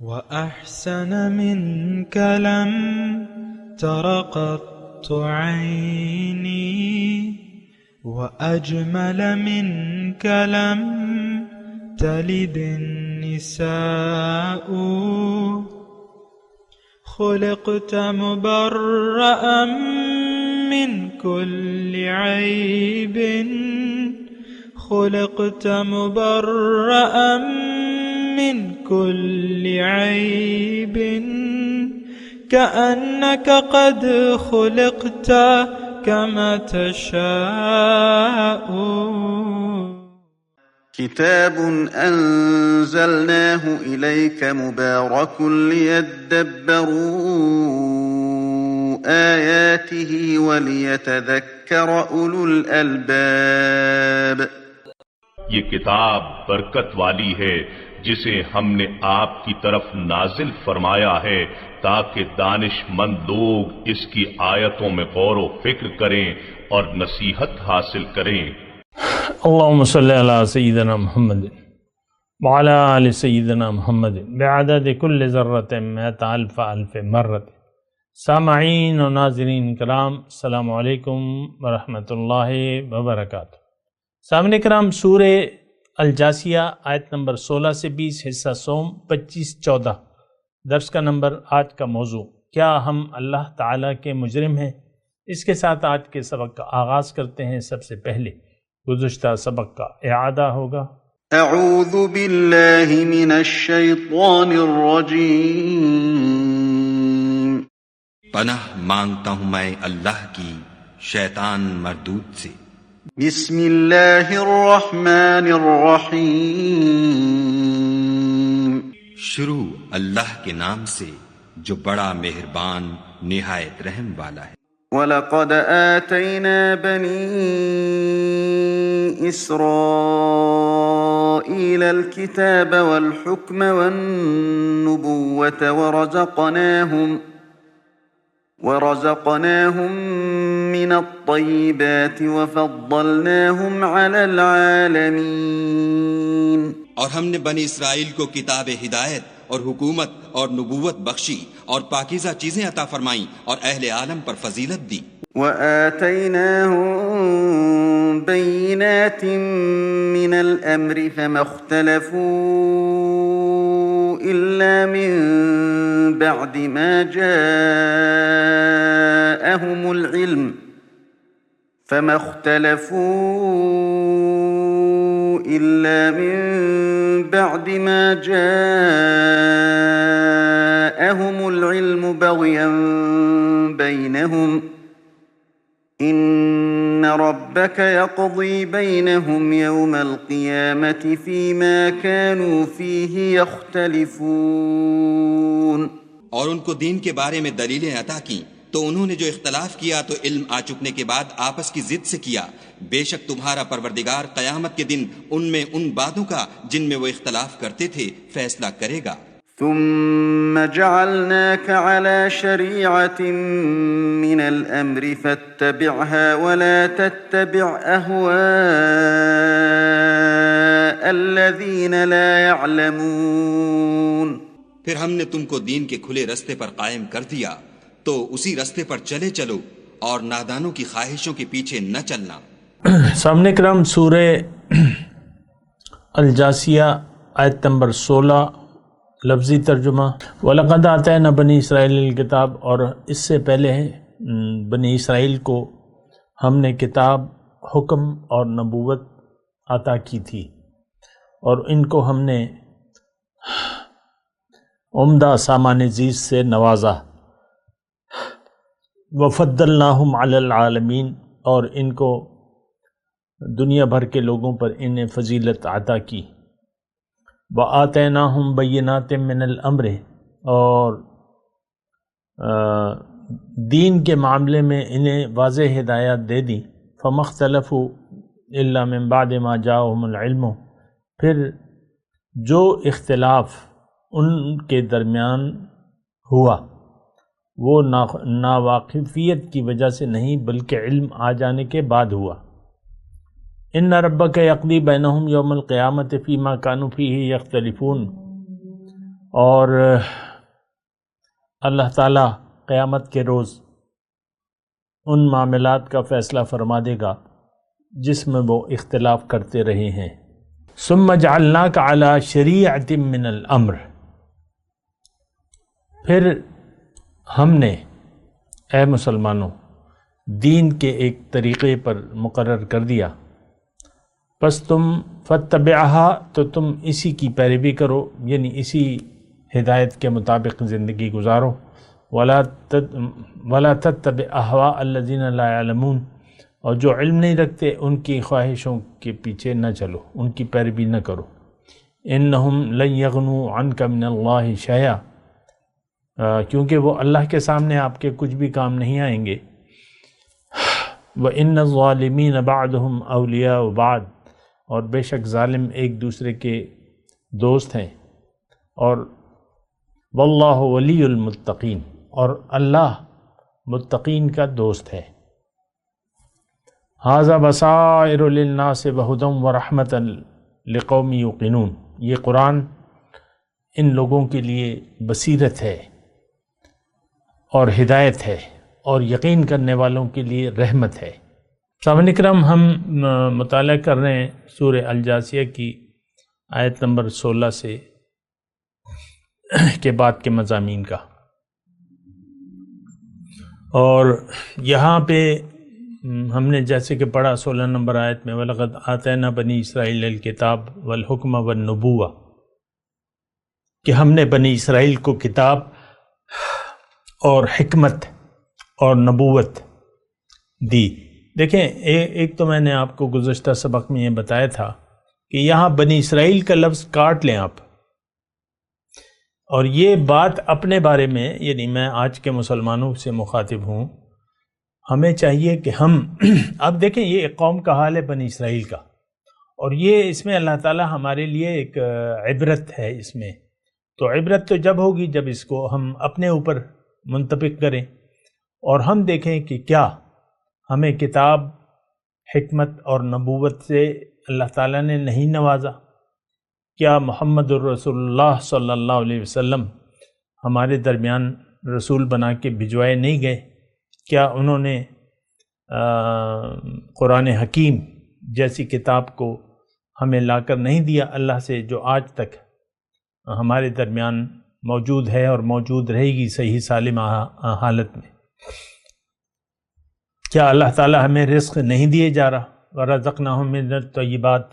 وأحسن منك لم تر قط عيني وأجمل منك لم تلد النساء خلقت مبرأ من كل عيب خلقت مبرأ من كل عيب كأنك قد خلقت كما تشاء. كتاب أنزلناه إليك مبارك ليدبروا آياته وليتذكر أولو الألباب. یہ کتاب برکت والی ہے جسے ہم نے آپ کی طرف نازل فرمایا ہے تاکہ دانش مند لوگ اس کی آیتوں میں غور و فکر کریں اور نصیحت حاصل کریں. اللهم صل على سيدنا محمد وعلى آل سيدنا محمد بعدد كل ذرة مئة ألف ألف مرة. سامعین و ناظرین کرام، السلام علیکم ورحمۃ اللہ وبرکاتہ. سامعین کرام، سورہ الجاثیہ آیت نمبر 16 سے 20، حصہ سوم 25-14. درس کا نمبر، آج کا موضوع کیا ہم اللہ تعالیٰ کے مجرم ہیں؟ اس کے ساتھ آج کے سبق کا آغاز کرتے ہیں. سب سے پہلے گزشتہ سبق کا اعادہ ہوگا. اعوذ باللہ من الشیطان الرجیم. پناہ مانگتا ہوں میں اللہ کی شیطان مردود سے. بسم اللہ الرحمن الرحیم. شروع اللہ کے نام سے جو بڑا مہربان نہایت رحم والا ہے. وَلَقَدْ آتَيْنَا بَنِي إِسْرَائِيلَ الْكِتَابَ وَالْحُكْمَ وَالنُّبُوَّةَ ورزقناهم من الطيبات وفضلناهم على العالمين. اور ہم نے بنی اسرائیل کو کتاب ہدایت اور حکومت اور نبوت بخشی اور پاکیزہ چیزیں عطا فرمائیں اور اہل عالم پر فضیلت دی. وآتيناهم بينات من الأمر فما اختلفوا إلا من بعد ما جاءهم العلم بغيا بينهم إن ربك يقضي بينهم يوم القيامة فيما كانوا فيه يختلفون. اور ان کو دین کے بارے میں دلیلیں عطا کیں تو انہوں نے جو اختلاف کیا تو علم آ چکنے کے بعد آپس کی ضد سے کیا. بے شک تمہارا پروردگار قیامت کے دن ان میں ان باتوں کا جن میں وہ اختلاف کرتے تھے فیصلہ کرے گا. ثم جعلناك على شريعة من الأمر فاتبعها ولا تتبع أهواء الذين لا يعلمون. پھر ہم نے تم کو دین کے کھلے رستے پر قائم کر دیا تو اسی رستے پر چلے چلو اور نادانوں کی خواہشوں کے پیچھے نہ چلنا. سامنے کرام، سورہ الجاثیہ آیت نمبر 16، لفظی ترجمہ. وَلَقَدْ آتَيْنَا بَنِي اسرائیل الکتاب، اور اس سے پہلے بنی اسرائیل کو ہم نے کتاب، حکم اور نبوت عطا کی تھی، اور ان کو ہم نے عمدہ سامان زیز سے نوازا. وَفَضَّلْنَاهُمْ عَلَى الْعَالَمِينَ، اور ان کو دنیا بھر کے لوگوں پر انہیں فضیلت عطا کی. وَآتَيْنَاهُمْ بَيِّنَاتٍ مِّنَ الْأَمْرِ، اور دین کے معاملے میں انہیں واضح ہدایات دے دی. فَمَا اخْتَلَفُوا إِلَّا مِن بَعْدِ مَا جَاءَهُمُ الْعِلْمُ، پھر جو اختلاف ان کے درمیان ہوا وہ ناواقفیت کی وجہ سے نہیں بلکہ علم آ جانے کے بعد ہوا. ان ربک یقضی بینہم یوم القیامت فیما کانوا فیہ یختلفون، اور اللہ تعالیٰ قیامت کے روز ان معاملات کا فیصلہ فرما دے گا جس میں وہ اختلاف کرتے رہے ہیں۔ ثم جعلناک علی شریعۃ من الامر، پھر ہم نے اے مسلمانوں دین کے ایک طریقے پر مقرر کر دیا، پس تم فتبعہا، تو تم اسی کی پیروی کرو، یعنی اسی ہدایت کے مطابق زندگی گزارو۔ ولا تتبع اہواء الذین لا یعلمون، اور جو علم نہیں رکھتے ان کی خواہشوں کے پیچھے نہ چلو، ان کی پیروی نہ کرو۔ انہم لن یغنوا عنک من اللہ شیئا، کیونکہ وہ اللہ کے سامنے آپ کے کچھ بھی کام نہیں آئیں گے۔ وَإِنَّ الظَّالِمِينَ بَعْضُهُمْ أَوْلِيَاءُ بَعْضٍ، اور بے شک ظالم ایک دوسرے کے دوست ہیں۔ اور واللہ ولی المتقین، اور اللہ متقین کا دوست ہے۔ ھذا بصائر للناس وہدی ورحمۃ لقوم یوقنون، یہ قرآن ان لوگوں کے لیے بصیرت ہے اور ہدایت ہے، اور یقین کرنے والوں کے لیے رحمت ہے۔ سامعین اکرام، ہم مطالعہ کر رہے ہیں سورہ الجاثیہ کی آیت نمبر 16 سے کے بعد کے مضامین کا، اور یہاں پہ ہم نے جیسے کہ پڑھا 16 نمبر آیت میں وَلَقَدْ آتَيْنَا بَنِي إِسْرَائِيلَ الْكِتَابَ وَالْحُكْمَ وَالنُّبُوَّةَ، کہ ہم نے بنی اسرائیل کو کتاب اور حکمت اور نبوت دی۔ دیکھیں، ایک تو میں نے آپ کو گزشتہ سبق میں یہ بتایا تھا کہ یہاں بنی اسرائیل کا لفظ کاٹ لیں آپ، اور یہ بات اپنے بارے میں، یعنی میں آج کے مسلمانوں سے مخاطب ہوں، ہمیں چاہیے کہ ہم اب دیکھیں یہ ایک قوم کا حال ہے بنی اسرائیل کا، اور یہ اس میں اللہ تعالی ہمارے لیے ایک عبرت ہے اس میں۔ تو عبرت تو جب ہوگی جب اس کو ہم اپنے اوپر منطبق کریں اور ہم دیکھیں کہ کیا ہمیں کتاب، حکمت اور نبوت سے اللہ تعالیٰ نے نہیں نوازا؟ کیا محمد الرسول اللہ صلی اللہ علیہ وسلم ہمارے درمیان رسول بنا کے بھجوائے نہیں گئے؟ کیا انہوں نے قرآن حکیم جیسی کتاب کو ہمیں لا کر نہیں دیا اللہ سے، جو آج تک ہمارے درمیان موجود ہے اور موجود رہے گی صحیح سالم حالت میں؟ کیا اللہ تعالی ہمیں رزق نہیں دیے جا رہا؟ وَرَزَقْنَاهُم مِّنَ الطَّيِّبَاتِ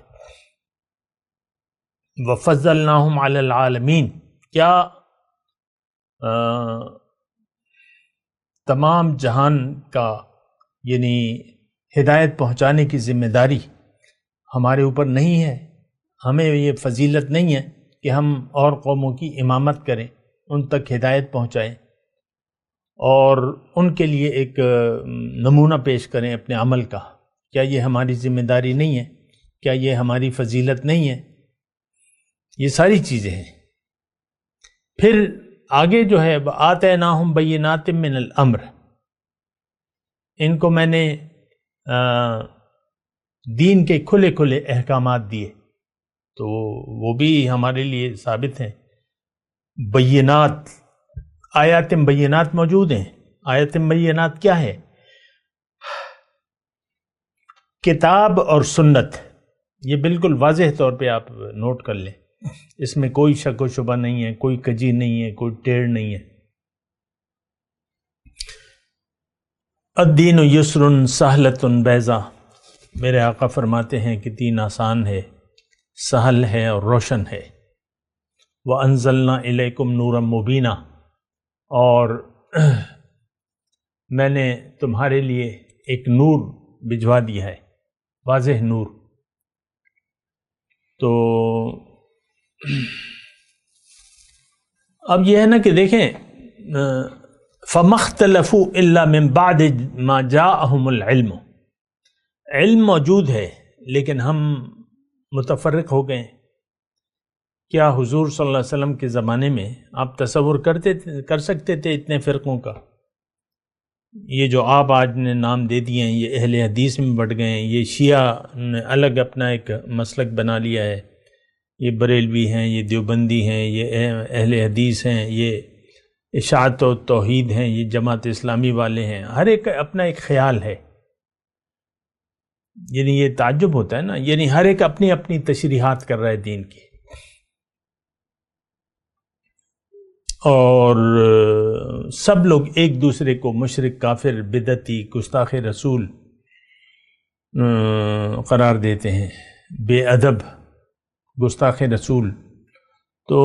وَفَضَّلْنَاهُمْ عَلَى الْعَالَمِينَ، کیا تمام جہان کا یعنی ہدایت پہنچانے کی ذمہ داری ہمارے اوپر نہیں ہے؟ ہمیں یہ فضیلت نہیں ہے کہ ہم اور قوموں کی امامت کریں، ان تک ہدایت پہنچائیں اور ان کے لیے ایک نمونہ پیش کریں اپنے عمل کا؟ کیا یہ ہماری ذمہ داری نہیں ہے؟ کیا یہ ہماری فضیلت نہیں ہے؟ یہ ساری چیزیں ہیں۔ پھر آگے جو ہے آتیناہم بینات من الامر، ان کو میں نے دین کے کھلے کھلے احکامات دیے، تو وہ بھی ہمارے لیے ثابت ہیں۔ بینات، آیات بینات موجود ہیں۔ آیات بینات کیا ہے؟ کتاب اور سنت، یہ بالکل واضح طور پہ آپ نوٹ کر لیں، اس میں کوئی شک و شبہ نہیں ہے، کوئی کجی نہیں ہے، کوئی ٹیڑھ نہیں ہے۔ الدین یسر سہلۃ بیضا، میرے آقا فرماتے ہیں کہ دین آسان ہے، سہل ہے اور روشن ہے۔ وَأَنزَلْنَا إِلَيْكُمْ نُورًا مُبِينًا، اور میں نے تمہارے لیے ایک نور بھجوا دیا ہے، واضح نور۔ تو اب یہ ہے نا کہ دیکھیں، فَمَا اخْتَلَفُوا إِلَّا مِن بَعْدِ مَا جَاءَهُمُ الْعِلْمُ، علم موجود ہے لیکن ہم متفرق ہو گئے۔ کیا حضور صلی اللہ علیہ وسلم کے زمانے میں آپ تصور کر سکتے تھے اتنے فرقوں کا؟ یہ جو آپ آج نے نام دے دیے ہیں، یہ اہل حدیث میں بٹ گئے ہیں، یہ شیعہ نے الگ اپنا ایک مسلک بنا لیا ہے، یہ بریلوی ہیں، یہ دیوبندی ہیں، یہ اہل حدیث ہیں، یہ اشاعت و توحید ہیں، یہ جماعت اسلامی والے ہیں، ہر ایک کا اپنا ایک خیال ہے. یعنی یہ تعجب ہوتا ہے نا، یعنی ہر ایک اپنی اپنی تشریحات کر رہا ہے دین کی، اور سب لوگ ایک دوسرے کو مشرک، کافر، بدعتی، گستاخ رسول قرار دیتے ہیں، بے ادب، گستاخ رسول. تو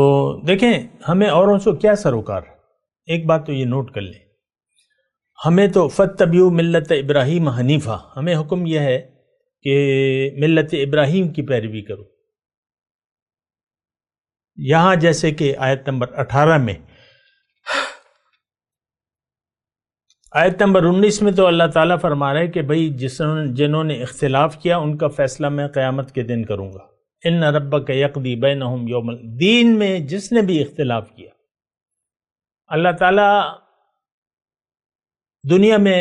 دیکھیں ہمیں اوروں سے کیا سروکار. ایک بات تو یہ نوٹ کر لیں، ہمیں تو فاتبعوا ملت ابراہیم حنیفہ، ہمیں حکم یہ ہے کہ ملت ابراہیم کی پیروی کرو. یہاں جیسے کہ آیت نمبر 18 میں، آیت نمبر 19 میں تو اللہ تعالیٰ فرما رہا ہے کہ بھئی جنہوں نے اختلاف کیا ان کا فیصلہ میں قیامت کے دن کروں گا. ان ربک یقضی بینہم یوم الدین میں جس نے بھی اختلاف کیا، اللہ تعالیٰ دنیا میں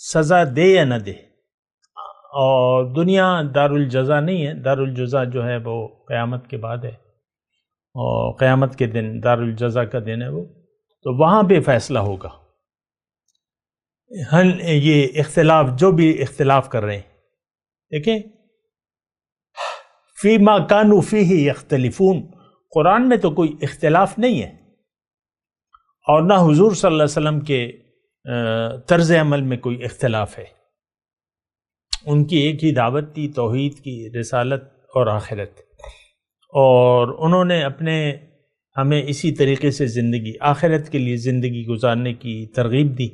سزا دے یا نہ دے، اور دنیا دار الجزا نہیں ہے، دار الجزا جو ہے وہ قیامت کے بعد ہے، اور قیامت کے دن دار الجزا کا دن ہے وہ، تو وہاں پہ فیصلہ ہوگا. یہ اختلاف جو بھی اختلاف کر رہے ہیں، دیکھیں فی ما کانوا فیہ یختلفون، قرآن میں تو کوئی اختلاف نہیں ہے، اور نہ حضور صلی اللہ علیہ وسلم کے طرز عمل میں کوئی اختلاف ہے. ان کی ایک ہی دعوت تھی، توحید کی، رسالت اور آخرت، اور انہوں نے ہمیں اسی طریقے سے زندگی، آخرت کے لیے زندگی گزارنے کی ترغیب دی،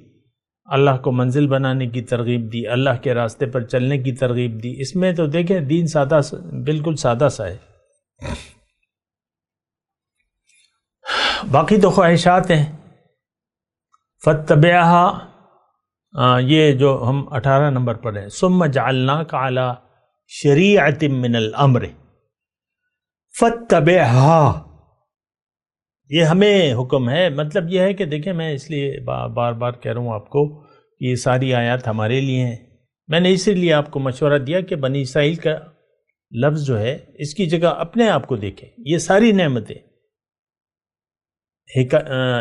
اللہ کو منزل بنانے کی ترغیب دی، اللہ کے راستے پر چلنے کی ترغیب دی. اس میں تو دیکھیں دین سادہ، بالکل سادہ سا ہے. باقی تو خواہشات ہیں. فاتبعها، یہ جو ہم 18 نمبر پر ہیں، ثم جعلناک علی شریعۃ من الامر فاتبعها، یہ ہمیں حکم ہے. مطلب یہ ہے کہ دیکھیں میں اس لیے بار بار کہہ رہا ہوں آپ کو کہ یہ ساری آیات ہمارے لیے ہیں. میں نے اسی لیے آپ کو مشورہ دیا کہ بنی اسرائیل کا لفظ جو ہے اس کی جگہ اپنے آپ کو دیکھیں. یہ ساری نعمتیں،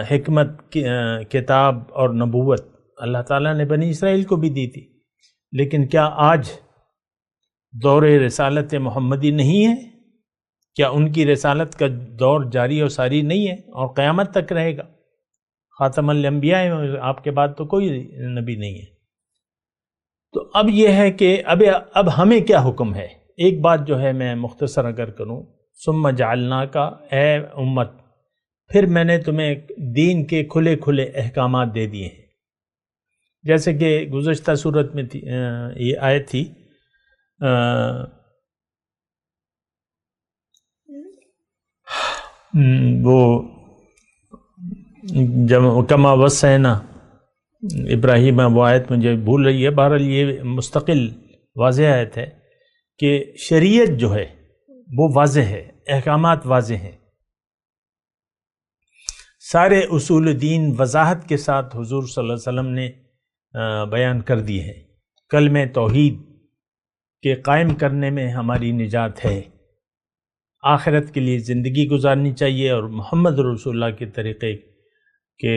حکمت، کتاب اور نبوت اللہ تعالیٰ نے بنی اسرائیل کو بھی دی تھی، لیکن کیا آج دور رسالت محمدی نہیں ہے؟ کیا ان کی رسالت کا دور جاری و ساری نہیں ہے اور قیامت تک رہے گا؟ خاتم الانبیاء، آپ کے بعد تو کوئی نبی نہیں ہے. تو اب یہ ہے کہ اب ہمیں کیا حکم ہے. ایک بات جو ہے میں مختصر اگر کروں، ثم جعلناک، اے امت، پھر میں نے تمہیں دین کے کھلے کھلے احکامات دے دیے ہیں. جیسے کہ گزشتہ صورت میں تھی، یہ آیت تھی، وہ جب کما وصینا ابراہیم، وہ آیت مجھے بھول رہی ہے، بہرحال یہ مستقل واضح آیت ہے کہ شریعت جو ہے وہ واضح ہے، احکامات واضح ہیں. سارے اصول دین وضاحت کے ساتھ حضور صلی اللہ علیہ وسلم نے بیان کر دی ہے. کلمہ توحید کے قائم کرنے میں ہماری نجات ہے. آخرت کے لیے زندگی گزارنی چاہیے، اور محمد رسول اللہ کے طریقے کہ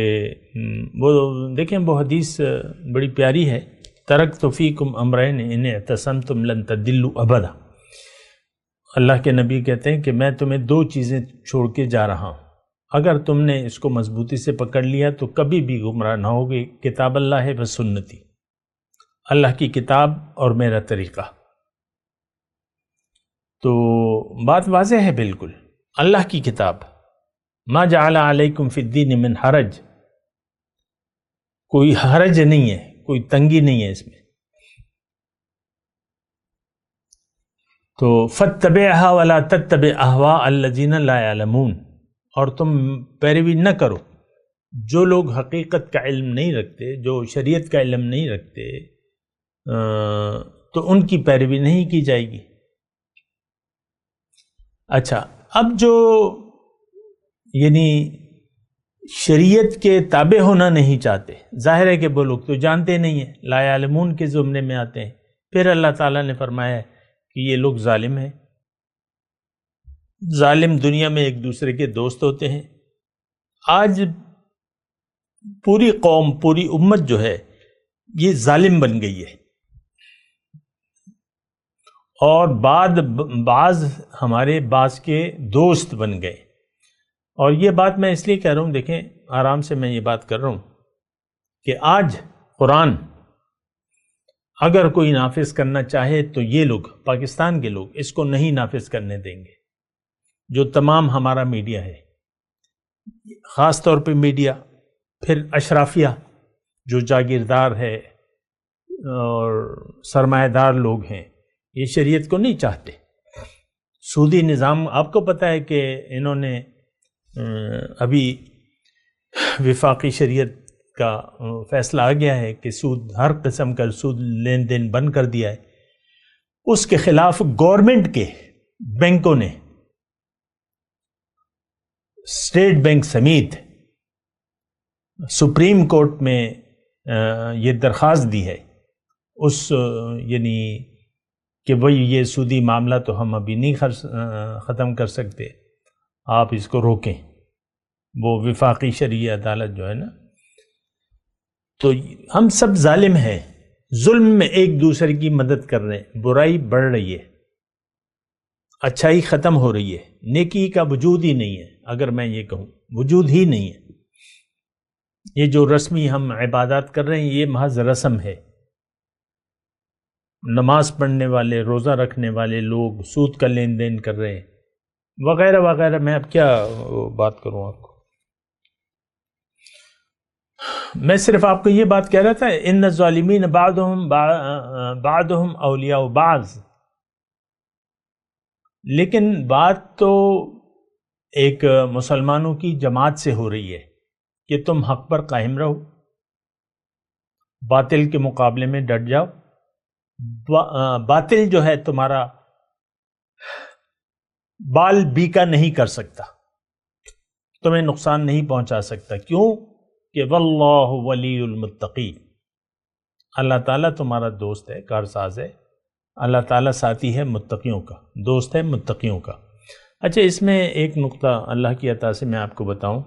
وہ دیکھیں، وہ حدیث بڑی پیاری ہے، ترکت فیکم امرین ان اعتصمتم لن تضلوا ابدا. اللہ کے نبی کہتے ہیں کہ میں تمہیں 2 چیزیں چھوڑ کے جا رہا ہوں، اگر تم نے اس کو مضبوطی سے پکڑ لیا تو کبھی بھی گمراہ نہ ہوگے. کتاب اللہ ہے و سنتی، اللہ کی کتاب اور میرا طریقہ. تو بات واضح ہے بالکل، اللہ کی کتاب، ما جعل علیکم فی الدین من حرج، کوئی حرج نہیں ہے، کوئی تنگی نہیں ہے اس میں. تو فاتبعها ولا تتبع اهواء الذین لا يعلمون، اور تم پیروی نہ کرو جو لوگ حقیقت کا علم نہیں رکھتے، جو شریعت کا علم نہیں رکھتے، تو ان کی پیروی نہیں کی جائے گی. اچھا، اب جو یعنی شریعت کے تابع ہونا نہیں چاہتے، ظاہر ہے کہ وہ لوگ تو جانتے نہیں ہیں، لا یعلمون کے زمرے میں آتے ہیں. پھر اللہ تعالیٰ نے فرمایا ہے کہ یہ لوگ ظالم ہیں. ظالم دنیا میں ایک دوسرے کے دوست ہوتے ہیں. آج پوری قوم، پوری امت جو ہے یہ ظالم بن گئی ہے، اور بعض ہمارے بعض کے دوست بن گئے. اور یہ بات میں اس لیے کہہ رہا ہوں، دیکھیں آرام سے میں یہ بات کر رہا ہوں کہ آج قرآن اگر کوئی نافذ کرنا چاہے تو یہ لوگ، پاکستان کے لوگ، اس کو نہیں نافذ کرنے دیں گے. جو تمام ہمارا میڈیا ہے، خاص طور پہ میڈیا، پھر اشرافیہ جو جاگیردار ہے اور سرمایہ دار لوگ ہیں، یہ شریعت کو نہیں چاہتے. سودی نظام آپ کو پتہ ہے کہ انہوں نے ابھی وفاقی شریعت کا فیصلہ آ گیا ہے کہ سود، ہر قسم کا سود لین دین بند کر دیا ہے. اس کے خلاف گورنمنٹ کے بینکوں نے، اسٹیٹ بینک سمیت، سپریم کورٹ میں یہ درخواست دی ہے یعنی کہ بھئی یہ سودی معاملہ تو ہم ابھی نہیں ختم کر سکتے، آپ اس کو روکیں. وہ وفاقی شرعی عدالت جو ہے نا، تو ہم سب ظالم ہیں، ظلم میں ایک دوسرے کی مدد کر رہے ہیں. برائی بڑھ رہی ہے، اچھائی ختم ہو رہی ہے، نیکی کا وجود ہی نہیں ہے. اگر میں یہ کہوں وجود ہی نہیں ہے. یہ جو رسمی ہم عبادات کر رہے ہیں یہ محض رسم ہے. نماز پڑھنے والے، روزہ رکھنے والے لوگ سود کا لین دین کر رہے ہیں، وغیرہ وغیرہ. میں اب کیا بات کروں آپ کو. میں صرف آپ کو یہ بات کہہ رہا تھا، ان الظالمین بعضهم اولیاء بعض. لیکن بات تو ایک مسلمانوں کی جماعت سے ہو رہی ہے کہ تم حق پر قائم رہو، باطل کے مقابلے میں ڈٹ جاؤ. باطل جو ہے تمہارا بال بیکا نہیں کر سکتا، تمہیں نقصان نہیں پہنچا سکتا. کیوں؟ کہ واللہ ولی المتقین، اللہ تعالیٰ تمہارا دوست ہے، کارساز ہے. اللہ تعالیٰ ساتھی ہے متقیوں کا، دوست ہے متقیوں کا. اچھا، اس میں ایک نقطہ اللہ کی عطا سے میں آپ کو بتاؤں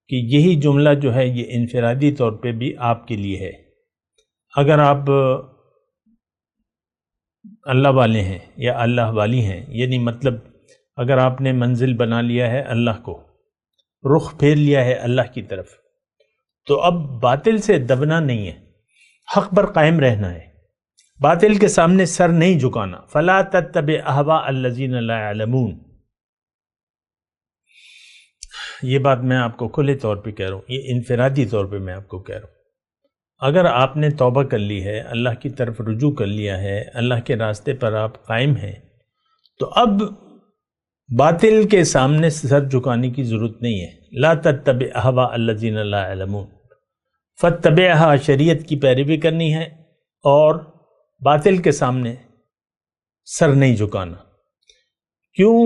کہ یہی جملہ جو ہے یہ انفرادی طور پہ بھی آپ کے لیے ہے. اگر آپ اللہ والے ہیں یا اللہ والی ہیں، یعنی مطلب اگر آپ نے منزل بنا لیا ہے اللہ کو، رخ پھیر لیا ہے اللہ کی طرف، تو اب باطل سے دبنا نہیں ہے، حق پر قائم رہنا ہے، باطل کے سامنے سر نہیں جھکانا. فلا تتبع اہواء الذین لا يعلمون. یہ بات میں آپ کو کھلے طور پہ کہہ رہا ہوں، یہ انفرادی طور پہ میں آپ کو کہہ رہا ہوں. اگر آپ نے توبہ کر لی ہے، اللہ کی طرف رجوع کر لیا ہے، اللہ کے راستے پر آپ قائم ہیں، تو اب باطل کے سامنے سر جھکانے کی ضرورت نہیں ہے. لا تتبع اہواء الذین لا يعلمون، فاتبعها، شریعت کی پیروی کرنی ہے اور باطل کے سامنے سر نہیں جھکانا. کیوں؟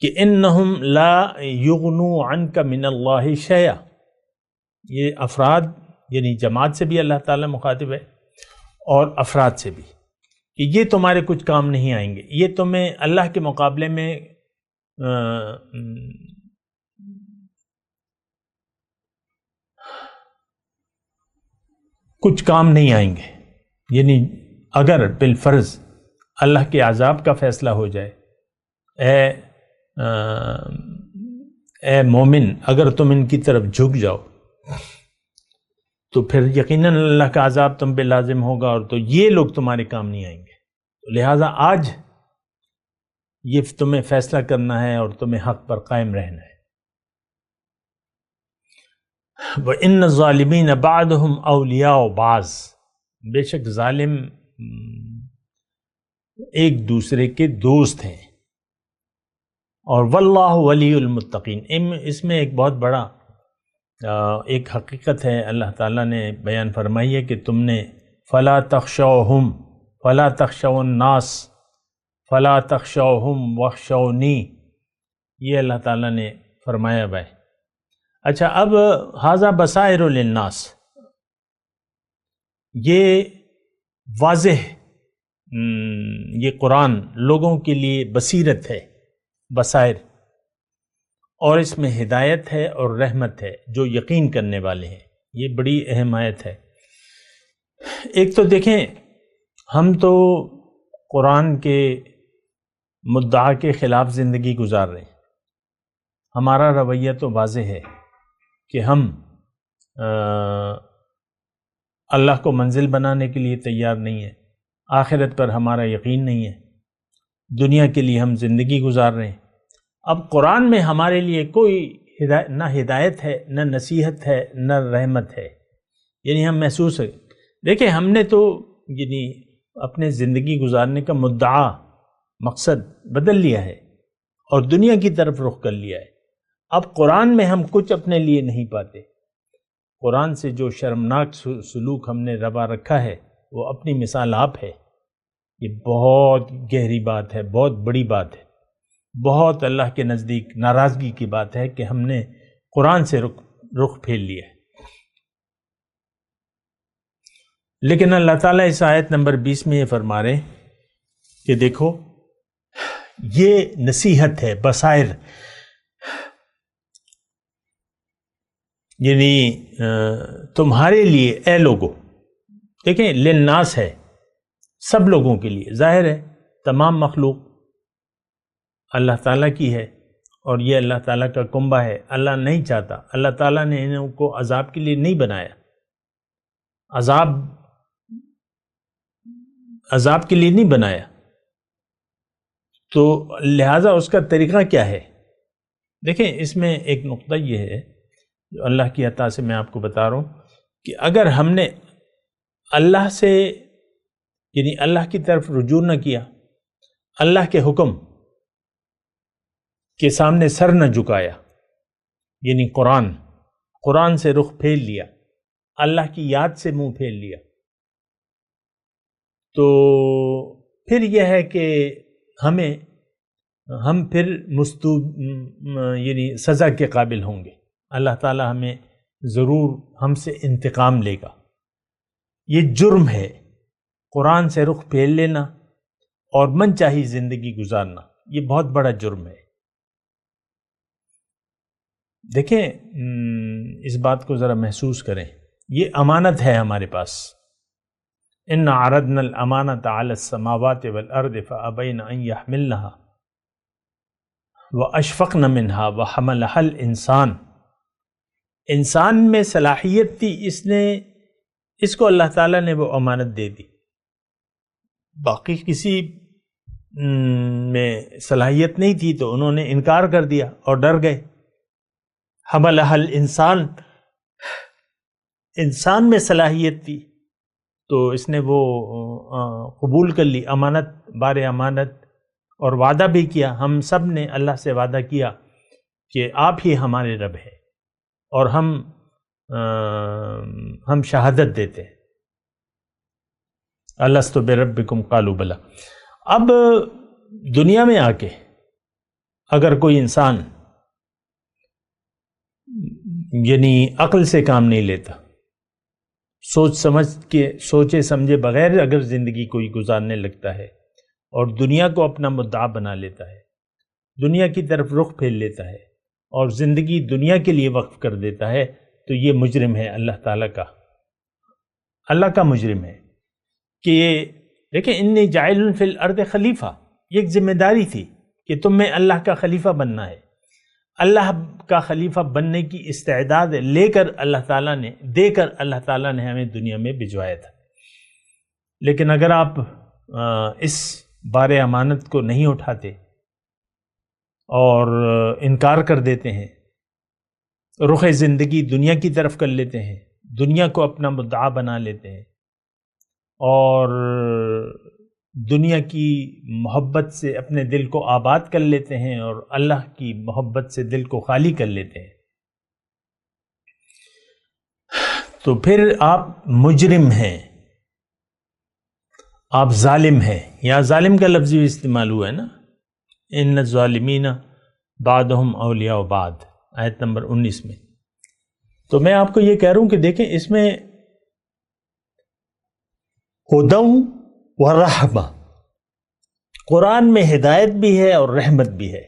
کہ انہم لا یغنوا عنک من اللہ شیئا. یہ افراد یعنی جماعت سے بھی اللہ تعالیٰ مخاطب ہے اور افراد سے بھی، کہ یہ تمہارے کچھ کام نہیں آئیں گے، یہ تمہیں اللہ کے مقابلے میں کچھ کام نہیں آئیں گے. یعنی اگر بالفرض اللہ کے عذاب کا فیصلہ ہو جائے، اے مومن، اگر تم ان کی طرف جھک جاؤ تو پھر یقیناً اللہ کا عذاب تم پہ لازم ہوگا، اور تو یہ لوگ تمہارے کام نہیں آئیں گے. لہٰذا آج یہ تمہیں فیصلہ کرنا ہے اور تمہیں حق پر قائم رہنا ہے. وَإِنَّ الظَّالِمِينَ بَعْضُهُمْ أَوْلِيَاءُ بَعْضٍ. بے شک ظالم ایک دوسرے کے دوست ہیں. اور واللہ ولی المتقین، اس میں ایک بہت بڑا ایک حقیقت ہے اللہ تعالیٰ نے بیان فرمائی ہے کہ تم نے فلا تخشوہم فلا تخشوا الناس فلا تخشوہم واخشونی، یہ اللہ تعالیٰ نے فرمایا بھائی. اچھا، اب ھذا بصائر للناس، یہ واضح یہ قرآن لوگوں کے لیے بصیرت ہے. بصائر اور اس میں ہدایت ہے اور رحمت ہے جو یقین کرنے والے ہیں. یہ بڑی اہم آیت ہے. ایک تو دیکھیں، ہم تو قرآن کے مدعا کے خلاف زندگی گزار رہے ہیں. ہمارا رویہ تو واضح ہے کہ ہم اللہ کو منزل بنانے کے لیے تیار نہیں ہیں، آخرت پر ہمارا یقین نہیں ہے، دنیا کے لیے ہم زندگی گزار رہے ہیں. اب قرآن میں ہمارے لیے کوئی نہ ہدایت ہے، نہ نصیحت ہے، نہ رحمت ہے. یعنی ہم محسوس ہے، دیکھیں ہم نے تو یعنی اپنے زندگی گزارنے کا مدعا، مقصد بدل لیا ہے اور دنیا کی طرف رخ کر لیا ہے. اب قرآن میں ہم کچھ اپنے لیے نہیں پاتے. قرآن سے جو شرمناک سلوک ہم نے روا رکھا ہے وہ اپنی مثال آپ ہے. یہ بہت گہری بات ہے، بہت بڑی بات ہے، بہت اللہ کے نزدیک ناراضگی کی بات ہے کہ ہم نے قرآن سے رخ پھیر لیا ہے. لیکن اللہ تعالیٰ اس آیت نمبر 20 میں یہ فرما رہے کہ دیکھو یہ نصیحت ہے، بصائر، یعنی تمہارے لیے اے لوگو. دیکھیں للناس ہے، سب لوگوں کے لیے. ظاہر ہے تمام مخلوق اللہ تعالیٰ کی ہے اور یہ اللہ تعالیٰ کا کنبہ ہے. اللہ نہیں چاہتا، اللہ تعالیٰ نے انہوں کو عذاب کے لیے نہیں بنایا. عذاب کے لیے نہیں بنایا، تو لہٰذا اس کا طریقہ کیا ہے؟ دیکھیں اس میں ایک نقطہ یہ ہے جو اللہ کی عطا سے میں آپ کو بتا رہا ہوں کہ اگر ہم نے اللہ سے یعنی اللہ کی طرف رجوع نہ کیا، اللہ کے حکم کے سامنے سر نہ جھکایا، یعنی قرآن سے رخ پھیر لیا، اللہ کی یاد سے منہ پھیر لیا، تو پھر یہ ہے کہ ہم پھر یعنی سزا کے قابل ہوں گے. اللہ تعالیٰ ہمیں ضرور ہم سے انتقام لے گا. یہ جرم ہے قرآن سے رخ پھیر لینا اور من چاہی زندگی گزارنا. یہ بہت بڑا جرم ہے. دیکھیں اس بات کو ذرا محسوس کریں، یہ امانت ہے ہمارے پاس. ان عرضنا الامانۃ علی السماوات والارض فابین ان یحملنها واشفقن منها وحملها الانسان. انسان میں صلاحیت تھی، اس کو اللہ تعالیٰ نے وہ امانت دے دی. باقی کسی میں صلاحیت نہیں تھی تو انہوں نے انکار کر دیا اور ڈر گئے. حملها الانسان، انسان میں صلاحیت تھی تو اس نے وہ قبول کر لی، امانت، بار امانت، اور وعدہ بھی کیا. ہم سب نے اللہ سے وعدہ کیا کہ آپ ہی ہمارے رب ہیں اور ہم شہادت دیتے ہیں. الست بربکم قالوا بلی. اب دنیا میں آ کے اگر کوئی انسان یعنی عقل سے کام نہیں لیتا، سوچے سمجھے بغیر اگر زندگی کوئی گزارنے لگتا ہے اور دنیا کو اپنا مدعا بنا لیتا ہے، دنیا کی طرف رخ پھیر لیتا ہے اور زندگی دنیا کے لیے وقف کر دیتا ہے، تو یہ مجرم ہے اللہ تعالیٰ کا. اللہ کا مجرم ہے کہ دیکھیں انی جاعل فی الارض خلیفہ. یہ ایک ذمہ داری تھی کہ تم میں اللہ کا خلیفہ بننا ہے. اللہ کا خلیفہ بننے کی استعداد دے کر اللہ تعالیٰ نے ہمیں دنیا میں بھجوایا تھا. لیکن اگر آپ اس بار امانت کو نہیں اٹھاتے اور انکار کر دیتے ہیں، رخ زندگی دنیا کی طرف کر لیتے ہیں، دنیا کو اپنا مدعا بنا لیتے ہیں اور دنیا کی محبت سے اپنے دل کو آباد کر لیتے ہیں اور اللہ کی محبت سے دل کو خالی کر لیتے ہیں، تو پھر آپ مجرم ہیں، آپ ظالم ہیں. یہاں ظالم کا لفظ بھی استعمال ہوا ہے نا، ان الظالمین بعضهم اولیاء بعض، آیت نمبر 19 میں. تو میں آپ کو یہ کہہ رہا ہوں کہ دیکھیں اس میں ہدی و رحمہ، قرآن میں ہدایت بھی ہے اور رحمت بھی ہے.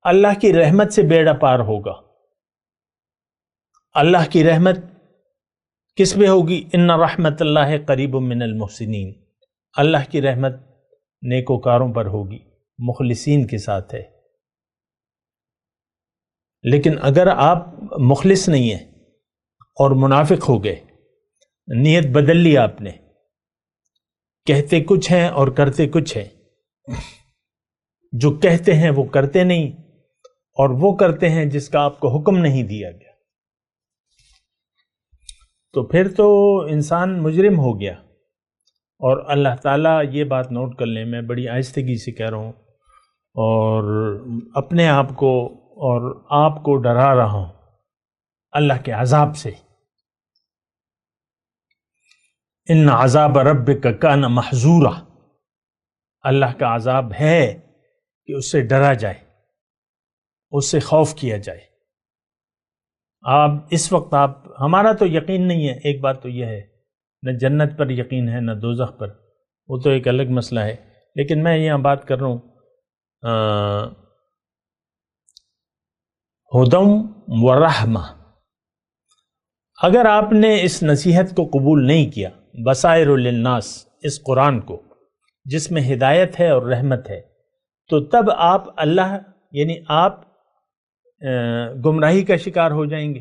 اللہ کی رحمت سے بیڑا پار ہوگا۔ اللہ کی رحمت کس پہ ہوگی؟ ان رحمت اللہ قریب من المحسنین، اللہ کی رحمت نیکوکاروں پر ہوگی، مخلصین کے ساتھ ہے۔ لیکن اگر آپ مخلص نہیں ہیں اور منافق ہو گئے، نیت بدل لی آپ نے، کہتے کچھ ہیں اور کرتے کچھ ہیں، جو کہتے ہیں وہ کرتے نہیں، اور وہ کرتے ہیں جس کا آپ کو حکم نہیں دیا گیا، تو پھر تو انسان مجرم ہو گیا۔ اور اللہ تعالیٰ یہ بات نوٹ کر لیں، میں بڑی آہستگی سے کہہ رہا ہوں اور اپنے آپ کو اور آپ کو ڈرا رہا ہوں اللہ کے عذاب سے۔ ان عذاب ربک کان محذورا، اللہ کا عذاب ہے کہ اس سے ڈرا جائے، اس سے خوف کیا جائے۔ آپ اس وقت ہمارا تو یقین نہیں ہے، ایک بات تو یہ ہے، نہ جنت پر یقین ہے نہ دوزخ پر، وہ تو ایک الگ مسئلہ ہے، لیکن میں یہاں بات کر رہا ہوں ہدی و رحمہ۔ اگر آپ نے اس نصیحت کو قبول نہیں کیا، بصائر للناس، اس قرآن کو جس میں ہدایت ہے اور رحمت ہے، تو تب آپ آپ گمراہی کا شکار ہو جائیں گے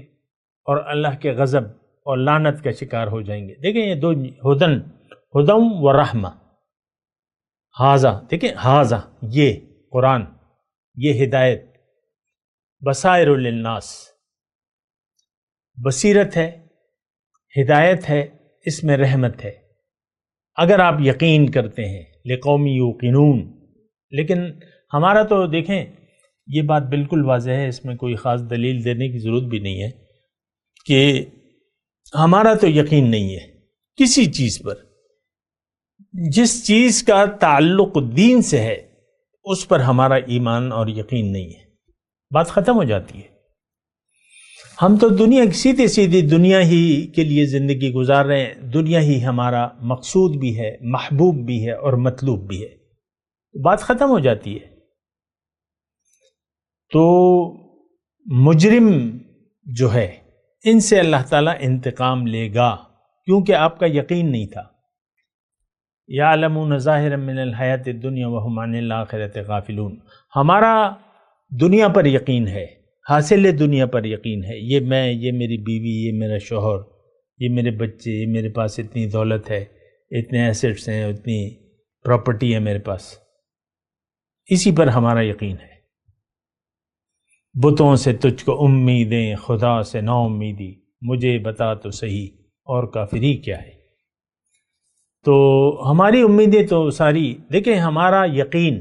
اور اللہ کے غضب اور لعنت کا شکار ہو جائیں گے۔ دیکھیں یہ دو ہدم و رحمہ، ہاذا، دیکھیں ہاذا یہ قرآن، یہ ہدایت، بصائر للناس، بصیرت ہے، ہدایت ہے، اس میں رحمت ہے، اگر آپ یقین کرتے ہیں، لقوم یوقنون۔ لیکن ہمارا تو دیکھیں یہ بات بالکل واضح ہے، اس میں کوئی خاص دلیل دینے کی ضرورت بھی نہیں ہے کہ ہمارا تو یقین نہیں ہے کسی چیز پر، جس چیز کا تعلق دین سے ہے اس پر ہمارا ایمان اور یقین نہیں ہے، بات ختم ہو جاتی ہے۔ ہم تو سیدھی سیدھی دنیا ہی کے لیے زندگی گزار رہے ہیں، دنیا ہی ہمارا مقصود بھی ہے، محبوب بھی ہے اور مطلوب بھی ہے، بات ختم ہو جاتی ہے۔ تو مجرم جو ہے ان سے اللہ تعالیٰ انتقام لے گا، کیونکہ آپ کا یقین نہیں تھا۔ یعلمون ظاہرا من الحیات الدنیا وہم عن الآخرۃ غافلون، ہمارا دنیا پر یقین ہے، حاصل دنیا پر یقین ہے، یہ میں، یہ میری بیوی، یہ میرا شوہر، یہ میرے بچے، یہ میرے پاس اتنی دولت ہے، اتنے ایسٹس ہیں، اتنی پراپرٹی ہے میرے پاس، اسی پر ہمارا یقین ہے۔ بتوں سے تجھ کو امیدیں، خدا سے نا امیدی، مجھے بتا تو صحیح اور کافری کیا ہے۔ تو ہماری امیدیں تو ساری، دیکھیں ہمارا یقین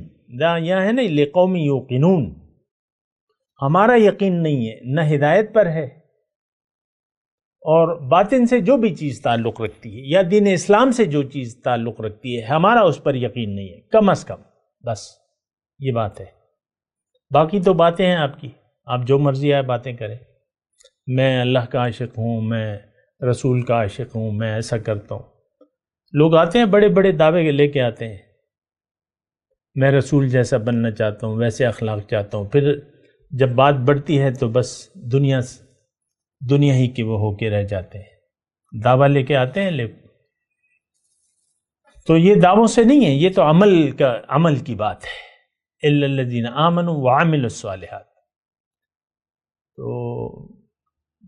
یہاں ہے نا لقوم یوقنون، ہمارا یقین نہیں ہے، نہ ہدایت پر ہے، اور باطن سے جو بھی چیز تعلق رکھتی ہے یا دین اسلام سے جو چیز تعلق رکھتی ہے ہمارا اس پر یقین نہیں ہے، کم از کم، بس یہ بات ہے۔ باقی تو باتیں ہیں آپ کی، آپ جو مرضی آئے باتیں کریں، میں اللہ کا عاشق ہوں، میں رسول کا عاشق ہوں، میں ایسا کرتا ہوں۔ لوگ آتے ہیں بڑے بڑے دعوے لے کے آتے ہیں، میں رسول جیسا بننا چاہتا ہوں، ویسے اخلاق چاہتا ہوں، پھر جب بات بڑھتی ہے تو بس دنیا ہی کے وہ ہو کے رہ جاتے ہیں، دعویٰ لے کے آتے ہیں تو یہ دعووں سے نہیں ہے، یہ تو عمل کی بات ہے، الا الذین آمنوا وعملوا الصالحات۔ تو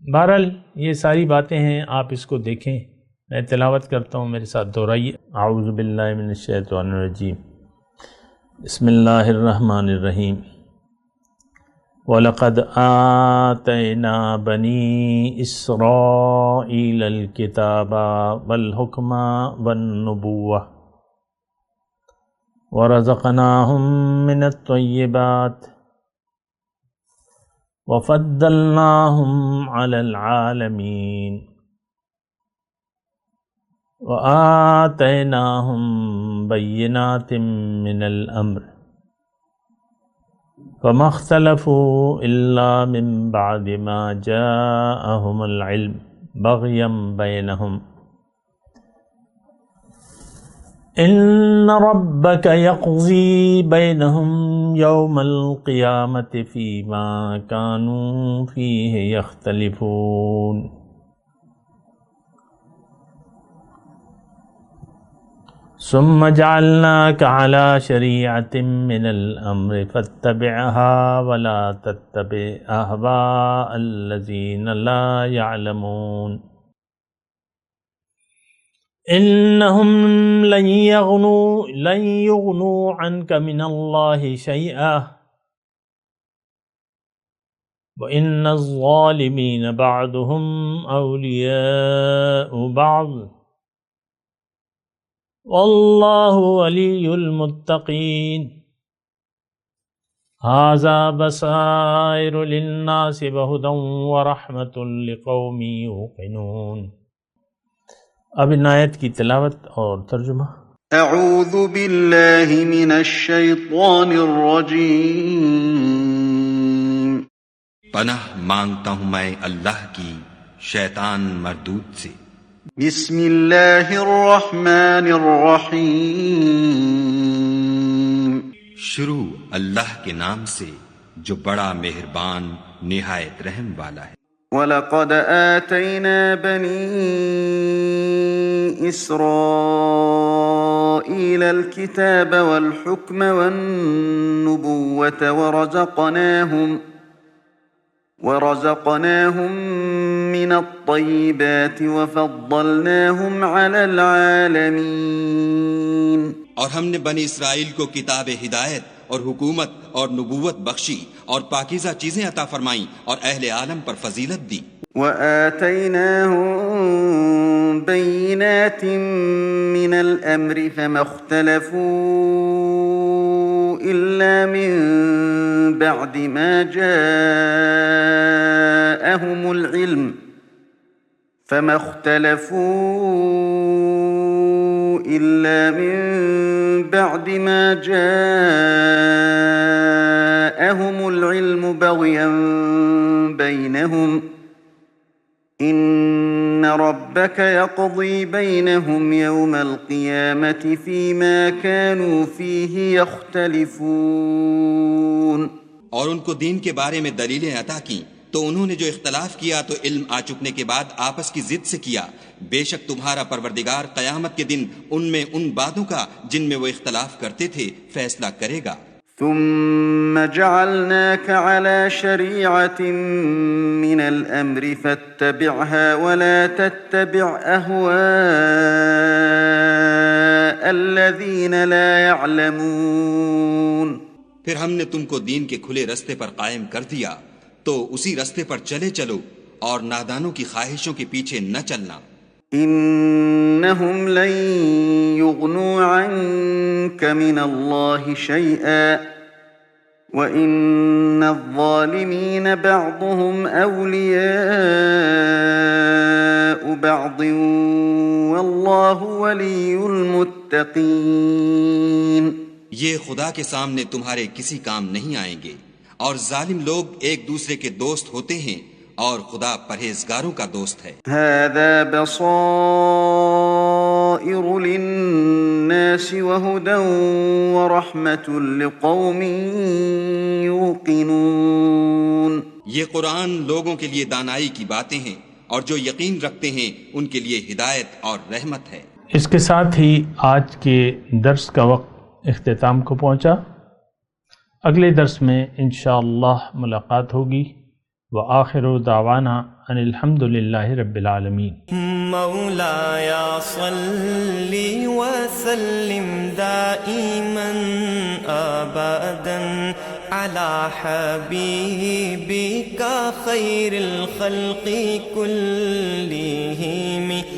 بہرحال یہ ساری باتیں ہیں، آپ اس کو دیکھیں، میں تلاوت کرتا ہوں، میرے ساتھ دہرائیے۔ اعوذ باللہ من الشیطان الرجیم، بسم اللہ الرحمن الرحیم۔ وَلَقَدْ آتَيْنَا بَنِي إِسْرَائِيلَ الْكِتَابَ وَالْحُكْمَ وَالنُّبُوَّةَ وَرَزَقْنَاهُمْ مِنَ الطَّيِّبَاتِ وَفَضَّلْنَاهُمْ عَلَى الْعَالَمِينَ وَآتَيْنَاهُمْ بَيِّنَاتٍ مِّنَ الْأَمْرِ فَمَا اخْتَلَفُوا إِلَّا مِن بَعْدِ مَا جَاءَهُمُ الْعِلْمُ بَغْيًا بَيْنَهُمْ ان ربک یقضی بینہم یوم القیامت فیما کانوا فیہ یختلفون. ثم جعلناك على شريعة من الأمر فاتبعها ولا تتبع أهواء الذين لا يعلمون. إنهم لن يغنوا عنك من الله شيئا وإن الظالمين بعضهم أولياء بعض واللہ ولی المتقین. ھذا بصائر للناس وہدی ورحمۃ لقوم یوقنون. اب ان آیت کی تلاوت اور ترجمہ. اعوذ باللہ من الشیطان الرجیم. پناہ مانگتا ہوں میں اللہ کی شیطان مردود سے. بسم اللہ الرحمن الرحیم. شروع اللہ کے نام سے جو بڑا مہربان نہایت رحم والا ہے. وَلَقَدْ آتَيْنَا بَنِي إِسْرَائِيلَ الْكِتَابَ وَالْحُكْمَ وَالنُّبُوَّةَ ورزقناهم من الطيبات وفضلناهم على العالمين. اور ہم نے بنی اسرائیل کو کتاب ہدایت اور حکومت اور نبوت بخشی اور پاکیزہ چیزیں عطا فرمائیں اور اہل عالم پر فضیلت دی. وآتيناهم بينات من الأمر فما اختلفوا إلا من بعد ما جاءهم العلم بغيا بينهم إن ربك يقضي بينهم يوم القيامة فيما كانوا فيه يختلفون. اور ان کو دین کے بارے میں دلیلیں عطا کیں تو انہوں نے جو اختلاف کیا تو علم آ چکنے کے بعد آپس کی ضد سے کیا. بے شک تمہارا پروردگار قیامت کے دن ان میں ان باتوں کا جن میں وہ اختلاف کرتے تھے فیصلہ کرے گا. ثم جعلناك على شريعة من الأمر فاتبعها ولا تتبع أهواء الذين لا يعلمون. پھر ہم نے تم کو دین کے کھلے رستے پر قائم کر دیا تو اسی رستے پر چلو اور نادانوں کی خواہشوں کے پیچھے نہ چلنا. إنهم لن يغنوا عنك من الله شيئا وإن الظالمين بعضهم أولياء بعض والله ولي المتقين. یہ خدا کے سامنے تمہارے کسی کام نہیں آئیں گے اور ظالم لوگ ایک دوسرے کے دوست ہوتے ہیں اور خدا پرہیزگاروں کا دوست ہے. هذا بصائر للناس وهدى ورحمة لقوم يوقنون. یہ قرآن لوگوں کے لیے دانائی کی باتیں ہیں اور جو یقین رکھتے ہیں ان کے لیے ہدایت اور رحمت ہے. اس کے ساتھ ہی آج کے درس کا وقت اختتام کو پہنچا. اگلے درس میں انشاءاللہ ملاقات ہوگی. وآخر دعوانا ان الحمد للہ رب العالمین. مولایا صلی وسلم دائما ابدا على حبیبک خیر الخلق كلهم